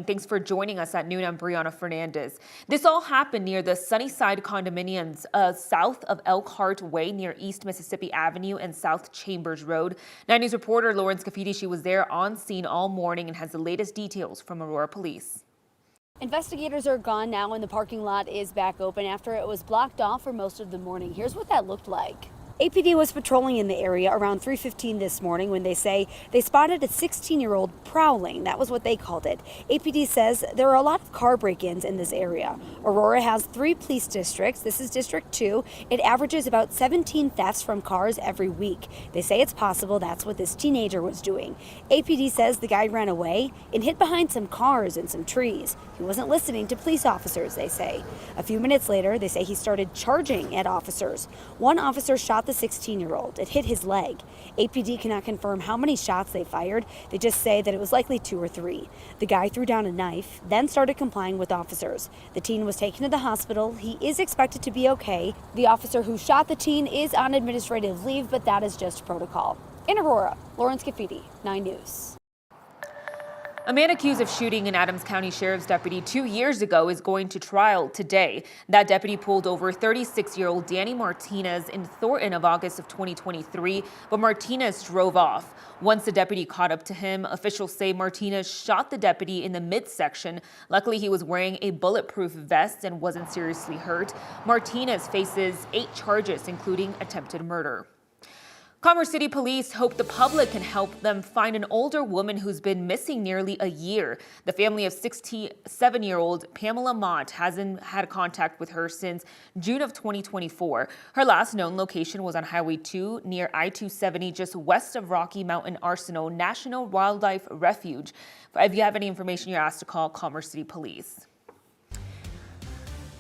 Thanks for joining us at noon. I'm Brianna Fernandez. This all happened near the Sunnyside condominiums south of Elkhart Way near East Mississippi Avenue and South Chambers Road. 9 News reporter Lawrence Cafidi, she was there on scene all morning and has the latest details from Aurora Police. Investigators are gone now and the parking lot is back open after it was blocked off for most of the morning. Here's what that looked like. APD was patrolling in the area around 3:15 this morning when they say they spotted a 16-year-old prowling. That was what they called it. APD says there are a lot of car break-ins in this area. Aurora has 3 police districts. This is District 2. It averages about 17 thefts from cars every week. They say it's possible that's what this teenager was doing. APD says the guy ran away and hid behind some cars and some trees. He wasn't listening to police officers, they say. A few minutes later, they say he started charging at officers. One officer shot the 16-year-old. It hit his leg. APD cannot confirm how many shots they fired. They just say that it was likely 2 or 3. The guy threw down a knife, then started complying with officers. The teen was taken to the hospital. He is expected to be okay. The officer who shot the teen is on administrative leave, but that is just protocol. In Aurora, Lawrence Cafidi, 9 News. A man accused of shooting an Adams County Sheriff's deputy 2 years ago is going to trial today. That deputy pulled over 36-year-old Danny Martinez in Thornton of August of 2023, but Martinez drove off. Once the deputy caught up to him, officials say Martinez shot the deputy in the midsection. Luckily, he was wearing a bulletproof vest and wasn't seriously hurt. Martinez faces 8 charges, including attempted murder. Commerce City Police hope the public can help them find an older woman who's been missing nearly a year. The family of 67-year-old Pamela Mott hasn't had contact with her since June of 2024. Her last known location was on Highway 2 near I-270, just west of Rocky Mountain Arsenal National Wildlife Refuge. If you have any information, you're asked to call Commerce City Police.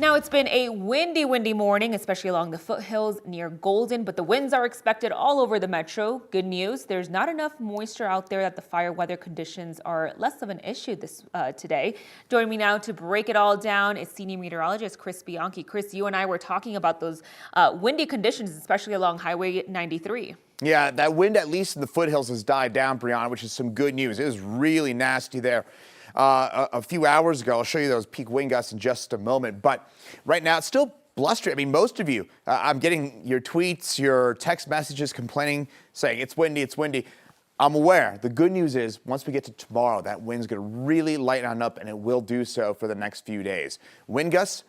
Now, it's been a windy morning, especially along the foothills near Golden, but the winds are expected all over the metro. Good news, there's not enough moisture out there that the fire weather conditions are less of an issue today. Joining me now to break it all down is senior meteorologist Chris Bianchi. Chris, you and I were talking about those windy conditions, especially along Highway 93. Yeah, that wind, at least in the foothills, has died down, Brianna, which is some good news. It was really nasty there a few hours ago. I'll show you those peak wind gusts in just a moment. But right now, it's still blustery. I mean, most of you, I'm getting your tweets, your text messages complaining, saying it's windy, it's windy. I'm aware. The good news is once we get to tomorrow, that wind's going to really lighten on up, and it will do so for the next few days. Wind gusts,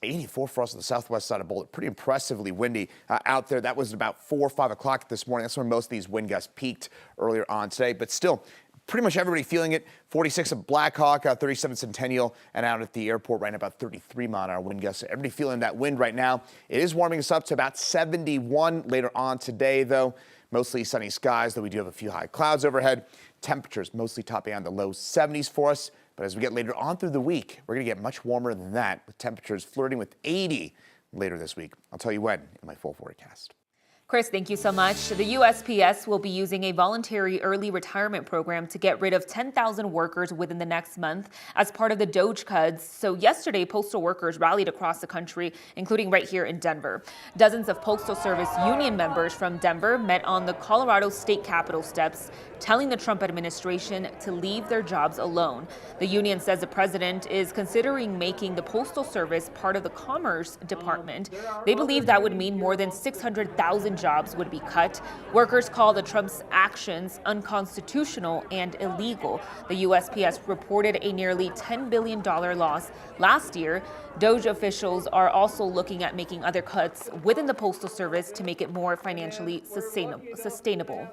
84 for us on the southwest side of Boulder. Pretty impressively windy out there. That was about 4 or 5 o'clock this morning. That's when most of these wind gusts peaked earlier on today. But still, pretty much everybody feeling it. 46 at Black Hawk, 37 Centennial, and out at the airport right now about 33 mile-an-hour wind gusts. Everybody feeling that wind right now. It is warming us up to about 71 later on today, though. Mostly sunny skies, though we do have a few high clouds overhead. Temperatures mostly topping out in the low 70s for us. But as we get later on through the week, we're going to get much warmer than that, with temperatures flirting with 80 later this week. I'll tell you when in my full forecast. Chris, thank you so much. The USPS will be using a voluntary early retirement program to get rid of 10,000 workers within the next month as part of the DOGE cuts. So yesterday, postal workers rallied across the country, including right here in Denver. Dozens of Postal Service union members from Denver met on the Colorado State Capitol steps, telling the Trump administration to leave their jobs alone. The union says the president is considering making the Postal Service part of the Commerce Department. They believe that would mean more than 600,000 jobs would be cut. Workers call the Trump's actions unconstitutional and illegal. The USPS reported a nearly $10 billion loss last year. DOGE officials are also looking at making other cuts within the Postal Service to make it more financially sustainable.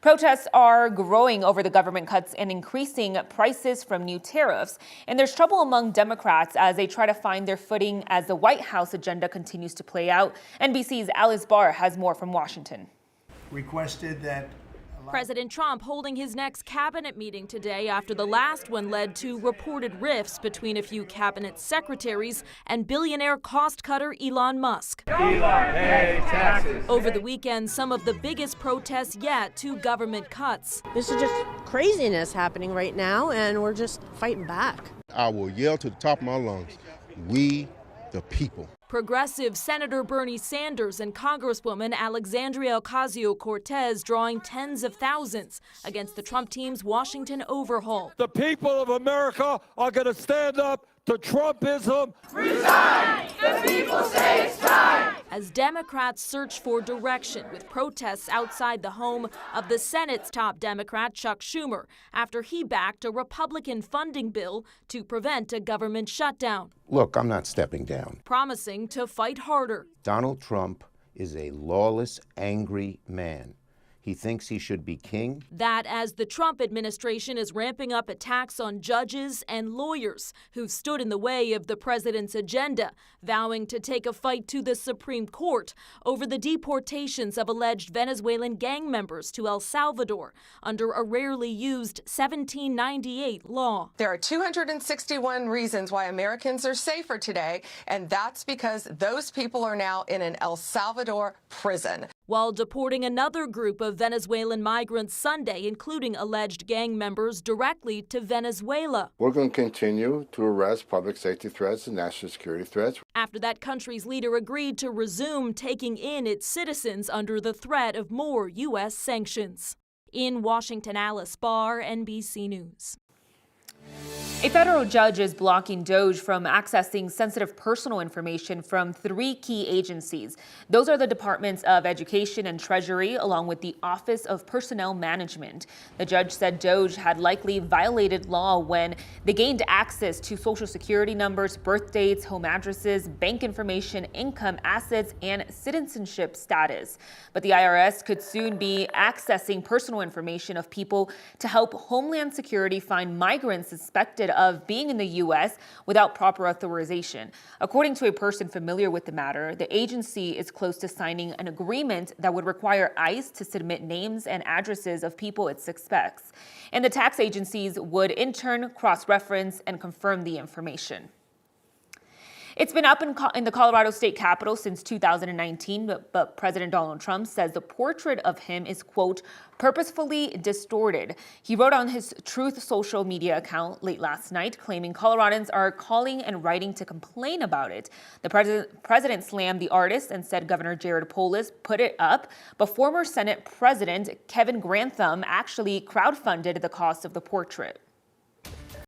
Protests are growing over the government cuts and increasing prices from new tariffs. And there's trouble among Democrats as they try to find their footing as the White House agenda continues to play out. NBC's Alice Barr has more from Washington. Requested that President Trump holding his next cabinet meeting today after the last one led to reported rifts between a few cabinet secretaries and billionaire cost cutter Elon Musk. Elon, pay taxes. Over the weekend, some of the biggest protests yet to government cuts. This is just craziness happening right now, and we're just fighting back. I will yell to the top of my lungs, we the people. Progressive Senator Bernie Sanders and Congresswoman Alexandria Ocasio-Cortez drawing tens of thousands against the Trump team's Washington overhaul. The people of America are going to stand up to Trumpism. Resign! The people say it's time! As Democrats search for direction with protests outside the home of the Senate's top Democrat, Chuck Schumer, after he backed a Republican funding bill to prevent a government shutdown. Look, I'm not stepping down. Promising to fight harder. Donald Trump is a lawless, angry man. He thinks he should be king. That as the Trump administration is ramping up attacks on judges and lawyers who stood in the way of the president's agenda, vowing to take a fight to the Supreme Court over the deportations of alleged Venezuelan gang members to El Salvador under a rarely used 1798 law. There are 261 reasons why Americans are safer today, and that's because those people are now in an El Salvador prison. While deporting another group of Venezuelan migrants Sunday, including alleged gang members, directly to Venezuela. We're going to continue to arrest public safety threats and national security threats. After that country's leader agreed to resume taking in its citizens under the threat of more U.S. sanctions. In Washington, Alice Barr, NBC News. A federal judge is blocking DOGE from accessing sensitive personal information from 3 key agencies. Those are the Departments of Education and Treasury, along with the Office of Personnel Management. The judge said DOGE had likely violated law when they gained access to Social Security numbers, birth dates, home addresses, bank information, income, assets, and citizenship status. But the IRS could soon be accessing personal information of people to help Homeland Security find migrants suspected of being in the U.S. without proper authorization. According to a person familiar with the matter, the agency is close to signing an agreement that would require ICE to submit names and addresses of people it suspects. And the tax agencies would in turn cross-reference and confirm the information. It's been up in the Colorado State Capitol since 2019, but President Donald Trump says the portrait of him is, quote, purposefully distorted. He wrote on his Truth social media account late last night, claiming Coloradans are calling and writing to complain about it. The president slammed the artist and said Governor Jared Polis put it up, but former Senate President Kevin Grantham actually crowdfunded the cost of the portrait.